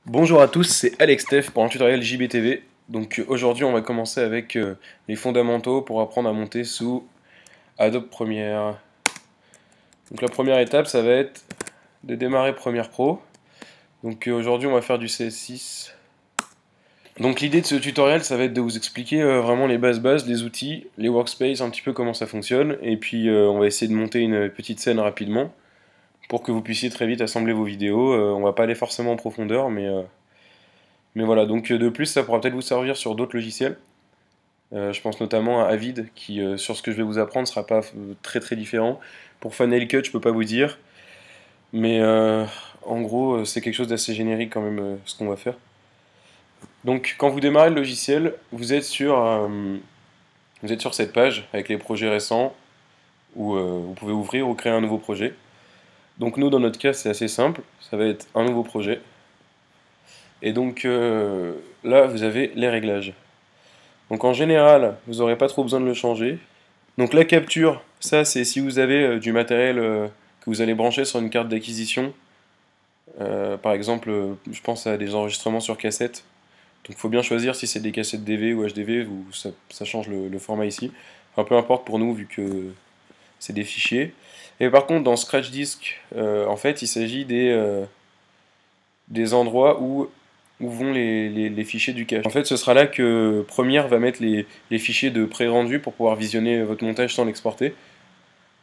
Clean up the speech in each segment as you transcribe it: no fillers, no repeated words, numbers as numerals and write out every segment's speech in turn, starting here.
Bonjour à tous, c'est Alex Teff pour un tutoriel JBTV. Donc aujourd'hui on va commencer avec les fondamentaux pour apprendre à monter sous Adobe Premiere. Donc la première étape ça va être de démarrer Premiere Pro. Donc aujourd'hui on va faire du CS6. Donc l'idée de ce tutoriel ça va être de vous expliquer vraiment les bases, les outils, les workspaces, un petit peu comment ça fonctionne. Et puis on va essayer de monter une petite scène rapidement pour que vous puissiez très vite assembler vos vidéos. On va pas aller forcément en profondeur mais voilà, donc de plus ça pourra peut-être vous servir sur d'autres logiciels. Je pense notamment à Avid, qui sur ce que je vais vous apprendre sera pas très différent. Pour Final Cut, je peux pas vous dire, mais en gros, c'est quelque chose d'assez générique quand même ce qu'on va faire. Donc, quand vous démarrez le logiciel, vous êtes sur cette page avec les projets récents où vous pouvez ouvrir ou créer un nouveau projet. Donc, nous, dans notre cas, c'est assez simple. Ça va être un nouveau projet. Et donc, là, vous avez les réglages. Donc, en général, vous n'aurez pas trop besoin de le changer. Donc la capture, ça c'est si vous avez du matériel que vous allez brancher sur une carte d'acquisition. Par exemple, je pense à des enregistrements sur cassette. Donc il faut bien choisir si c'est des cassettes DV ou HDV, ça change le format ici. Enfin peu importe pour nous vu que c'est des fichiers. Et par contre dans Scratch Disk, en fait il s'agit des endroits où vont les fichiers du cache. En fait ce sera là que Premiere va mettre les fichiers de pré-rendu pour pouvoir visionner votre montage sans l'exporter.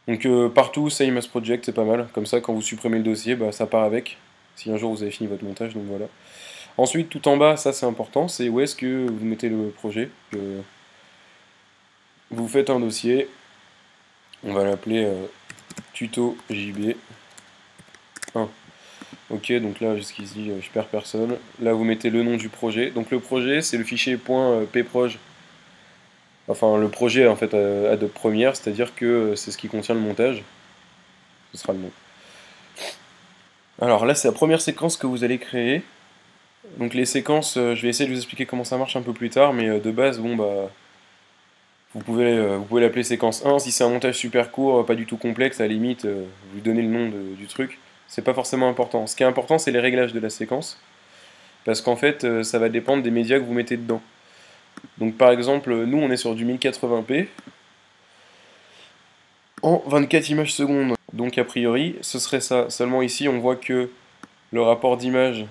Donc partout, Same as Project, c'est pas mal. Comme ça, quand vous supprimez le dossier, bah, ça part avec. Si un jour vous avez fini votre montage, donc voilà. Ensuite, tout en bas, ça c'est important, c'est où est-ce que vous mettez le projet. Vous faites un dossier, on va l'appeler tuto JB 1. Ok, donc là jusqu'ici, je perds personne. Là, vous mettez le nom du projet. Donc le projet, c'est le fichier .pproj. Enfin, le projet en fait Adobe Premiere, c'est-à-dire que c'est ce qui contient le montage. Ce sera le nom. Alors là, c'est la première séquence que vous allez créer. Donc les séquences, je vais essayer de vous expliquer comment ça marche un peu plus tard, mais de base, bon bah, vous pouvez l'appeler séquence 1. Si c'est un montage super court, pas du tout complexe, à la limite, vous donnez le nom du truc. C'est pas forcément important. Ce qui est important, c'est les réglages de la séquence, parce qu'en fait, ça va dépendre des médias que vous mettez dedans. Donc par exemple, nous, on est sur du 1080p en 24 images secondes. Donc a priori, ce serait ça. Seulement ici, on voit que le rapport d'image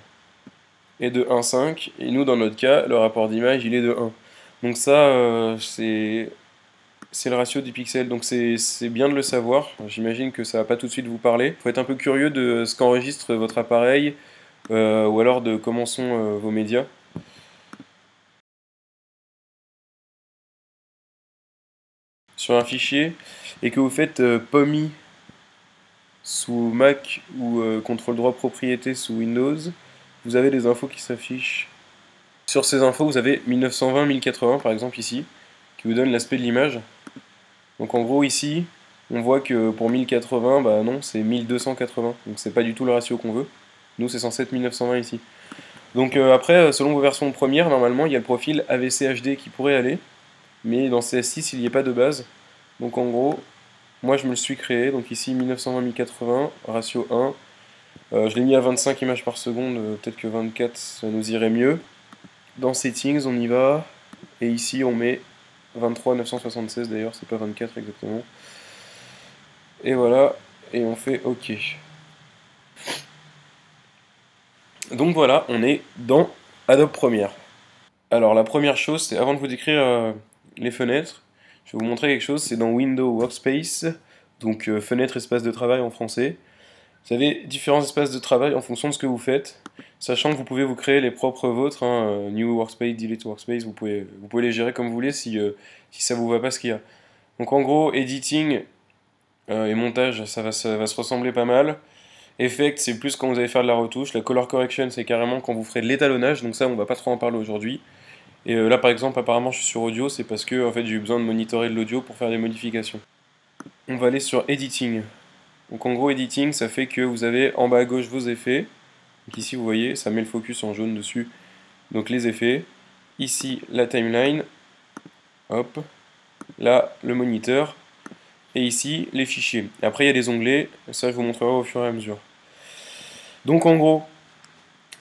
est de 1,5 et nous dans notre cas le rapport d'image il est de 1. Donc ça c'est le ratio des pixels, donc c'est bien de le savoir. J'imagine que ça va pas tout de suite vous parler. Faut être un peu curieux de ce qu'enregistre votre appareil ou alors de comment sont vos médias. Sur un fichier et que vous faites POMI sous Mac ou contrôle droit propriété sous Windows, vous avez des infos qui s'affichent. Sur ces infos, vous avez 1920-1080 par exemple ici, qui vous donne l'aspect de l'image. Donc en gros ici, on voit que pour 1080, bah non, c'est 1280, donc c'est pas du tout le ratio qu'on veut. Nous c'est censé être 1920 ici. Donc après, selon vos versions premières, normalement il y a le profil AVC HD qui pourrait aller, mais dans CS6 il n'y a pas de base. Donc en gros, moi je me le suis créé, donc ici 1920-1080, ratio 1. Je l'ai mis à 25 images par seconde, peut-être que 24 ça nous irait mieux. Dans Settings, on y va, et ici on met 23 976 d'ailleurs, c'est pas 24 exactement. Et voilà, et on fait OK. Donc voilà, on est dans Adobe Premiere. Alors la première chose, c'est avant de vous décrire les fenêtres, je vais vous montrer quelque chose, c'est dans Window Workspace, donc fenêtre, espace de travail en français. Vous avez différents espaces de travail en fonction de ce que vous faites, sachant que vous pouvez vous créer les propres vôtres, hein, New Workspace, Delete Workspace, vous pouvez les gérer comme vous voulez si ça vous va pas ce qu'il y a. Donc en gros, editing et montage, ça va se ressembler pas mal. Effect, c'est plus quand vous allez faire de la retouche. La color correction, c'est carrément quand vous ferez de l'étalonnage, donc ça, on va pas trop en parler aujourd'hui. Et là, par exemple, apparemment, je suis sur audio, c'est parce que en fait, j'ai eu besoin de monitorer de l'audio pour faire des modifications. On va aller sur editing. Donc en gros, editing, ça fait que vous avez en bas à gauche vos effets. Donc ici, vous voyez, ça met le focus en jaune dessus. Donc les effets. Ici, la timeline. Hop. Là, le moniteur. Et ici, les fichiers. Après, il y a des onglets. Ça, je vous montrerai au fur et à mesure. Donc en gros,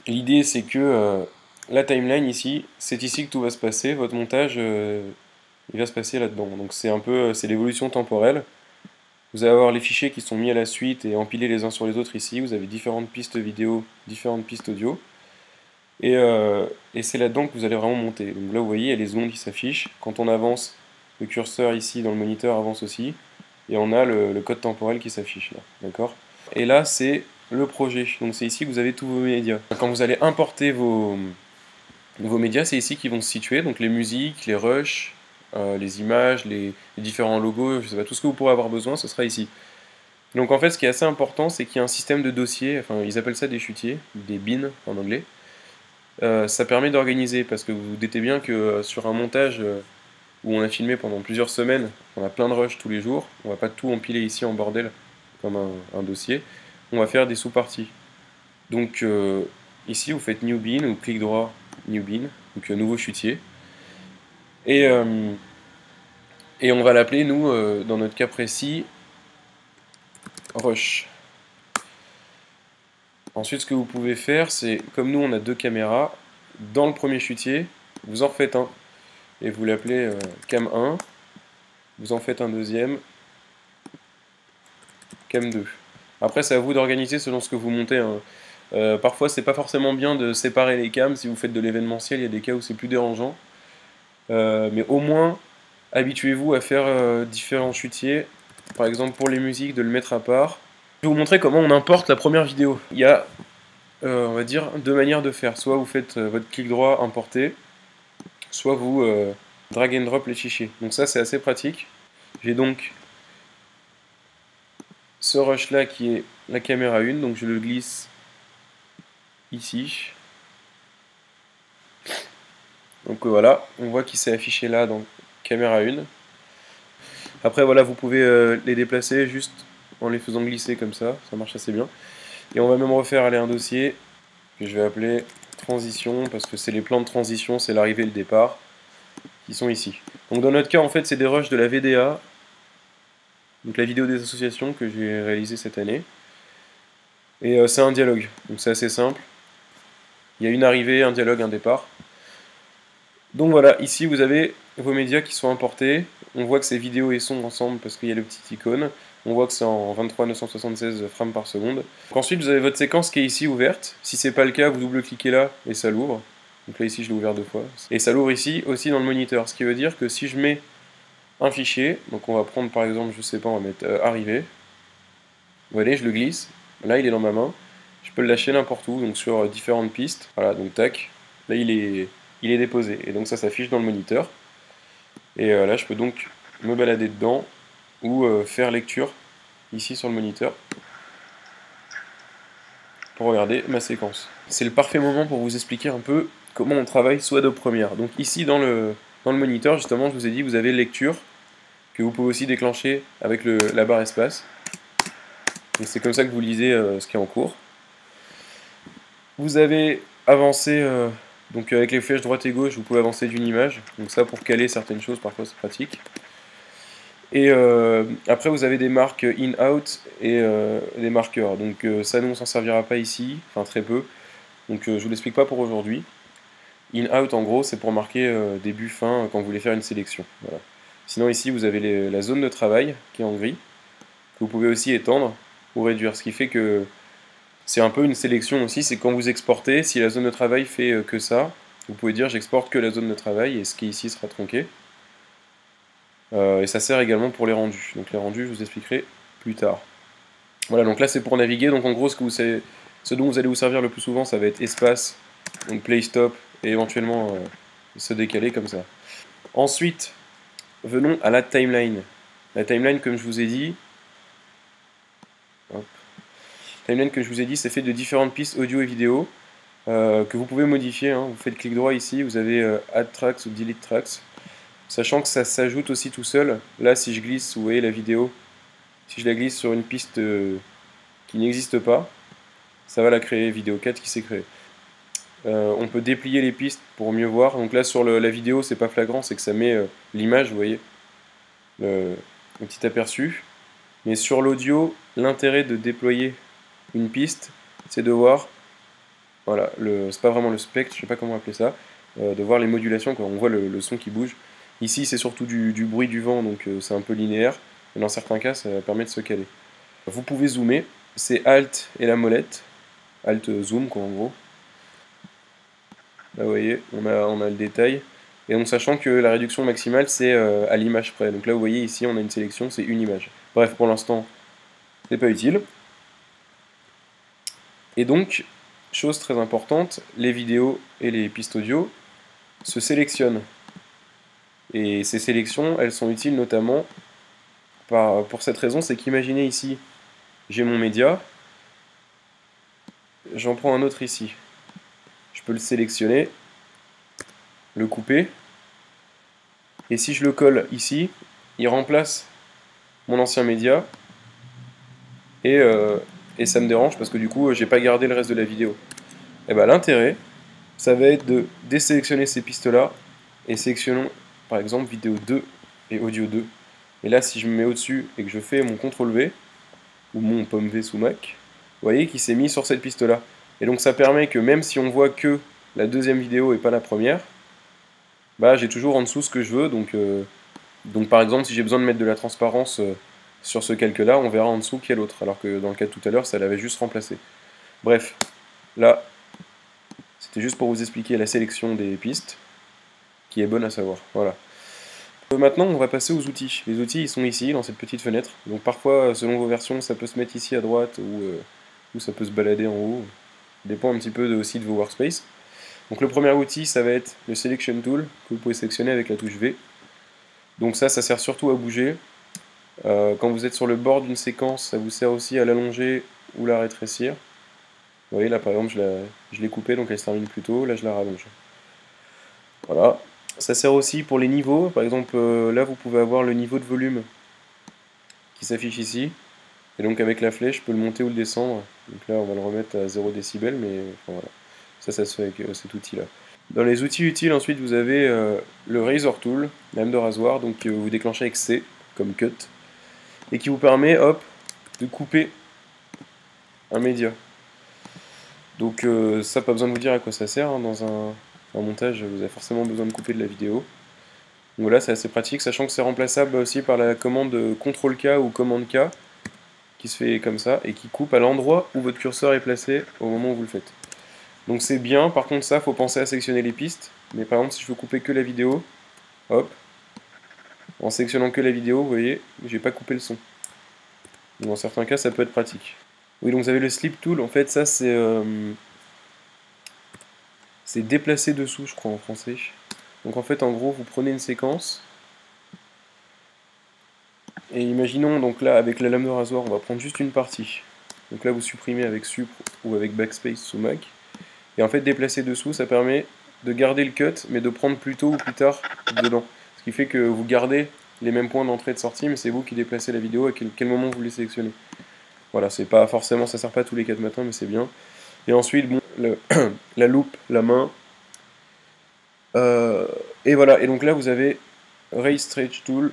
L'idée c'est que la timeline ici, c'est ici que tout va se passer, votre montage il va se passer là-dedans. Donc c'est un peu c'est l'évolution temporelle. Vous allez avoir les fichiers qui sont mis à la suite et empilés les uns sur les autres ici. Vous avez différentes pistes vidéo, différentes pistes audio. Et, euh, et c'est là-dedans que vous allez vraiment monter. Donc là vous voyez, il y a les ondes qui s'affichent. Quand on avance, le curseur ici dans le moniteur avance aussi. Et on a le code temporel qui s'affiche là. D'accord? Et là c'est le projet. Donc c'est ici que vous avez tous vos médias. Quand vous allez importer vos médias, c'est ici qu'ils vont se situer. Donc les musiques, les rushs, les images, les différents logos, je sais pas, tout ce que vous pourrez avoir besoin, ce sera ici. Donc en fait, ce qui est assez important, c'est qu'il y a un système de dossiers, enfin ils appellent ça des chutiers, des bins en anglais. Ça permet d'organiser, parce que vous vous doutez bien que sur un montage où on a filmé pendant plusieurs semaines, on a plein de rushs tous les jours, on va pas tout empiler ici en bordel comme un dossier, on va faire des sous-parties. Donc ici vous faites New Bin ou clic droit New Bin, donc nouveau chutier. Et, euh, et on va l'appeler nous, dans notre cas précis, Rush. Ensuite, ce que vous pouvez faire, c'est, comme nous on a deux caméras, dans le premier chutier, vous en refaites un. Et vous l'appelez cam 1, vous en faites un deuxième, cam 2. Après, c'est à vous d'organiser selon ce que vous montez, hein. Parfois, c'est pas forcément bien de séparer les cams. Si vous faites de l'événementiel, il y a des cas où c'est plus dérangeant. Mais au moins, habituez-vous à faire différents chutiers. Par exemple, pour les musiques, de le mettre à part. Je vais vous montrer comment on importe la première vidéo. Il y a, on va dire, deux manières de faire. Soit vous faites votre clic droit importer, soit vous drag and drop les fichiers. Donc ça, c'est assez pratique. J'ai donc ce rush là qui est la caméra 1, donc je le glisse ici. Donc voilà, on voit qu'il s'est affiché là dans caméra 1. Après voilà, vous pouvez les déplacer juste en les faisant glisser comme ça marche assez bien. Et on va même refaire aller un dossier que je vais appeler transition, parce que c'est les plans de transition, c'est l'arrivée et le départ, qui sont ici. Donc dans notre cas, en fait, c'est des rushs de la VDA, donc la vidéo des associations que j'ai réalisée cette année. Et c'est un dialogue, donc c'est assez simple. Il y a une arrivée, un dialogue, un départ. Donc voilà, ici vous avez vos médias qui sont importés. On voit que c'est vidéo et son ensemble parce qu'il y a le petit icône. On voit que c'est en 23 976 frames par seconde. Donc ensuite vous avez votre séquence qui est ici ouverte. Si c'est pas le cas, vous double-cliquez là et ça l'ouvre. Donc là ici je l'ai ouvert deux fois. Et ça l'ouvre ici aussi dans le moniteur. Ce qui veut dire que si je mets un fichier, donc on va prendre par exemple, je sais pas, on va mettre arrivé. Vous voyez, je le glisse. Là il est dans ma main. Je peux le lâcher n'importe où, donc sur différentes pistes. Voilà, donc tac. Là il est déposé. Et donc ça s'affiche dans le moniteur. Et là je peux donc me balader dedans ou faire lecture ici sur le moniteur pour regarder ma séquence. C'est le parfait moment pour vous expliquer un peu comment on travaille sous Adobe Premiere. Donc ici dans le moniteur, justement, je vous ai dit, vous avez lecture que vous pouvez aussi déclencher avec la barre espace. C'est comme ça que vous lisez ce qui est en cours. Vous avez avancé, donc avec les flèches droite et gauche, vous pouvez avancer d'une image. Donc ça, pour caler certaines choses, parfois c'est pratique. Et après, vous avez des marques in-out et des marqueurs. Donc ça, nous, on s'en servira pas ici, enfin très peu. Donc je vous l'explique pas pour aujourd'hui. In-out, en gros, c'est pour marquer début, fin, quand vous voulez faire une sélection. Voilà. Sinon, ici, vous avez la zone de travail, qui est en gris, que vous pouvez aussi étendre ou réduire. Ce qui fait que c'est un peu une sélection aussi, c'est quand vous exportez, si la zone de travail fait que ça, vous pouvez dire j'exporte que la zone de travail, et ce qui est ici sera tronqué. Et ça sert également pour les rendus. Donc les rendus, je vous expliquerai plus tard. Voilà, donc là c'est pour naviguer. Donc en gros, ce dont vous allez vous servir le plus souvent, ça va être espace, donc play stop, et éventuellement se décaler comme ça. Ensuite, venons à la timeline. La timeline, comme je vous ai dit, hop, timeline que je vous ai dit, c'est fait de différentes pistes audio et vidéo que vous pouvez modifier, hein. Vous faites clic droit ici, vous avez Add Tracks ou Delete Tracks. Sachant que ça s'ajoute aussi tout seul. Là, si je glisse, vous voyez la vidéo, si je la glisse sur une piste qui n'existe pas, ça va la créer, vidéo 4 qui s'est créée. On peut déplier les pistes pour mieux voir. Donc là, sur la vidéo, c'est pas flagrant, c'est que ça met l'image, vous voyez, le petit aperçu. Mais sur l'audio, l'intérêt de déployer une piste, c'est de voir voilà, c'est pas vraiment le spectre, je sais pas comment appeler ça, de voir les modulations quand on voit le son qui bouge. Ici c'est surtout du bruit du vent, donc c'est un peu linéaire, mais dans certains cas ça permet de se caler. Vous pouvez zoomer, c'est Alt et la molette, Alt zoom quoi en gros. Là vous voyez, on a le détail. Et donc sachant que la réduction maximale c'est à l'image près. Donc là vous voyez ici on a une sélection, c'est une image. Bref, pour l'instant, c'est pas utile. Et donc, chose très importante, les vidéos et les pistes audio se sélectionnent. Et ces sélections, elles sont utiles notamment pour cette raison, c'est qu'imaginez ici, j'ai mon média, j'en prends un autre ici. Je peux le sélectionner, le couper, et si je le colle ici, il remplace mon ancien média, et ça me dérange parce que du coup, j'ai pas gardé le reste de la vidéo. Et bien l'intérêt, ça va être de désélectionner ces pistes-là, et sélectionnons par exemple vidéo 2 et audio 2. Et là, si je me mets au-dessus et que je fais mon CTRL-V, ou mon pomme V sous Mac, vous voyez qu'il s'est mis sur cette piste-là. Et donc ça permet que même si on voit que la deuxième vidéo et pas la première, bah j'ai toujours en dessous ce que je veux. Donc par exemple, si j'ai besoin de mettre de la transparence sur ce calque-là, on verra en dessous qu'il y a l'autre. Alors que dans le cas de tout à l'heure, ça l'avait juste remplacé. Bref, là, c'était juste pour vous expliquer la sélection des pistes, qui est bonne à savoir. Voilà. Maintenant, on va passer aux outils. Les outils, ils sont ici, dans cette petite fenêtre. Donc parfois, selon vos versions, ça peut se mettre ici à droite ou ça peut se balader en haut. Ça dépend un petit peu aussi de vos workspaces. Donc le premier outil, ça va être le Selection Tool, que vous pouvez sélectionner avec la touche V. Donc ça sert surtout à bouger. Quand vous êtes sur le bord d'une séquence, ça vous sert aussi à l'allonger ou la rétrécir. Vous voyez, là par exemple, je l'ai coupée, donc elle se termine plus tôt. Là, je la rallonge. Voilà. Ça sert aussi pour les niveaux, par exemple là vous pouvez avoir le niveau de volume qui s'affiche ici, et donc avec la flèche je peux le monter ou le descendre, donc là on va le remettre à 0 décibel, mais enfin, voilà, ça se fait avec cet outil là. Dans les outils utiles ensuite vous avez le Razor Tool, lame de rasoir, donc vous déclenchez avec C comme cut, et qui vous permet hop de couper un média. Donc ça pas besoin de vous dire à quoi ça sert, hein, dans un montage vous avez forcément besoin de couper de la vidéo. Donc là c'est assez pratique, sachant que c'est remplaçable aussi par la commande CTRL-K ou commande K, qui se fait comme ça, et qui coupe à l'endroit où votre curseur est placé au moment où vous le faites. Donc c'est bien, par contre ça, faut penser à sélectionner les pistes, mais par exemple si je veux couper que la vidéo, hop, en sélectionnant que la vidéo, vous voyez, j'ai pas coupé le son. Donc dans certains cas ça peut être pratique. Oui, donc vous avez le Slip Tool, en fait ça c'est déplacer dessous je crois en français. Donc en fait en gros vous prenez une séquence, et imaginons, donc là, avec la lame de rasoir, on va prendre juste une partie. Donc là, vous supprimez avec Sup ou avec Backspace sous Mac. Et en fait, déplacer dessous, ça permet de garder le cut, mais de prendre plus tôt ou plus tard dedans. Ce qui fait que vous gardez les mêmes points d'entrée et de sortie, mais c'est vous qui déplacez la vidéo à quel moment vous les sélectionnez. Voilà, c'est pas forcément, ça sert pas tous les 4 matins, mais c'est bien. Et ensuite, bon, la loupe, la main. Et voilà, et donc là, vous avez Ray Stretch Tool,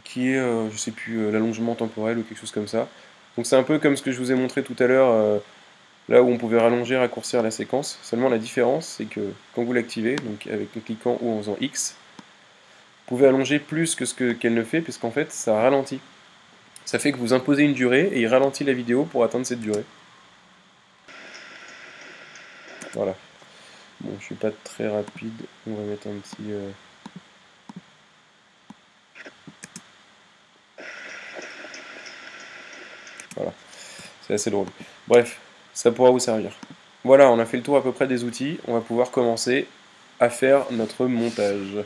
qui est, je sais plus, l'allongement temporel ou quelque chose comme ça. Donc c'est un peu comme ce que je vous ai montré tout à l'heure, là où on pouvait rallonger, raccourcir la séquence. Seulement la différence, c'est que quand vous l'activez, donc avec en cliquant ou en faisant X, vous pouvez allonger plus que ce qu'elle ne fait, puisqu'en fait ça ralentit. Ça fait que vous imposez une durée et il ralentit la vidéo pour atteindre cette durée. Voilà. Bon, je suis pas très rapide, on va mettre un petit... Voilà, c'est assez drôle. Bref, ça pourra vous servir. Voilà, on a fait le tour à peu près des outils, on va pouvoir commencer à faire notre montage.